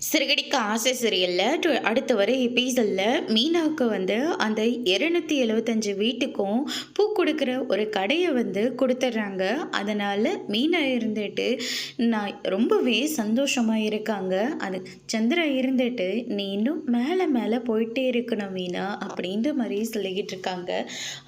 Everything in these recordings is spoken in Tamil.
சிறகடிக்க ஆசை சீரியல்ல அடுத்த வர எபிசோடில் மீனாவுக்கு அந்த 275 வீட்டுக்கும் பூ கொடுக்குற ஒரு கடையை கொடுத்துட்றாங்க. அதனால் மீனா இருந்துட்டு நான் ரொம்பவே சந்தோஷமாக இருக்காங்க. அது சந்திரா இருந்துட்டு நீ இன்னும் மேலே மேலே போயிட்டே இருக்கணும் மீனா அப்படின்ற மாதிரி சொல்லிக்கிட்டு இருக்காங்க.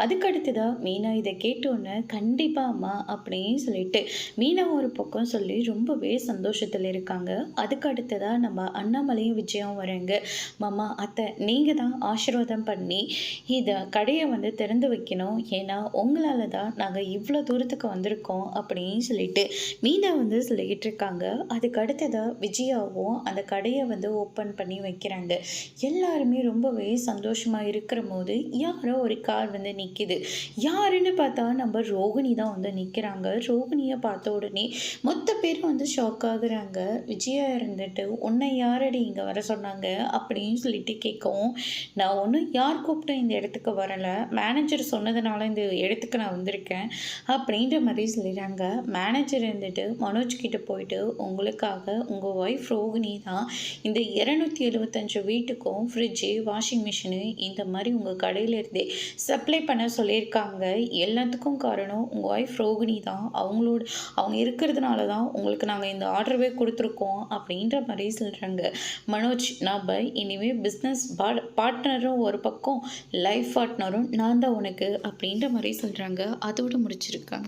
அதுக்கடுத்துதான் மீனா இதை கேட்டோன்னே கண்டிப்பாம்மா அப்படின்னு சொல்லிட்டு மீனா ஒரு பக்கம் சொல்லி ரொம்பவே சந்தோஷத்தில் இருக்காங்க. அதுக்கு அடுத்ததான் நம்ம அண்ணாமலையும் விஜயம் வரேங்க. மாமா அத்தை நீங்கள் தான் ஆசீர்வாதம் பண்ணி இதை கடையை திறந்து வைக்கணும். ஏன்னா உங்களால் தான் நாங்கள் இவ்வளோ தூரத்துக்கு வந்திருக்கோம் அப்படின்னு சொல்லிட்டு மீனா சொல்லிக்கிட்டு இருக்காங்க. அதுக்கு அடுத்ததாக விஜயாவும் அந்த கடையை ஓப்பன் பண்ணி வைக்கிறாங்க. எல்லாருமே ரொம்பவே சந்தோஷமாக இருக்கிற போது யாரோ ஒரு கார் நிற்கிது. யாருன்னு பார்த்தா நம்ம ரோகிணி தான் நிற்கிறாங்க. ரோகிணியை பார்த்த உடனே மொத்த பேரும் ஷாக் ஆகுறாங்க. விஜயா இருந்துட்டு உன்னை யாரடி இங்கே வர சொன்னாங்க அப்படின்னு சொல்லிட்டு கேட்கவும், நான் ஒன்றும் யார் கூப்பிட்டு இந்த இடத்துக்கு வரலை, மேனேஜர் சொன்னதுனால இந்த இடத்துக்கு நான் வந்திருக்கேன் அப்படின்ற மாதிரி சொல்லிடுறாங்க. மேனேஜர் இருந்துட்டு மனோஜ் கிட்ட போயிட்டு உங்களுக்காக உங்கள் ஒய்ஃப் ரோகிணி தான் இந்த 275 வீட்டுக்கும் ஃப்ரிட்ஜு வாஷிங் மிஷினு இந்த மாதிரி உங்கள் கடையிலேருந்தே சப்ளை பண்ண சொல்லியிருக்காங்க. எல்லாத்துக்கும் காரணம் உங்கள் ஒய்ஃப் ரோகிணி தான். அவங்க இருக்கிறதுனால தான் உங்களுக்கு நாங்கள் இந்த ஆர்டரவே கொடுத்துருக்கோம் அப்படின்ற மாதிரி சொல்கிறாங்க. மனோஜ் நாம் இனிமேல் பிஸ்னஸ் பார்ட்னரும் ஒரு பக்கம் லைஃப் பார்ட்னரும் நான் தான் உனக்கு அப்படின்ற மாதிரி சொல்கிறாங்க. அதோடு முடிச்சிருக்காங்க.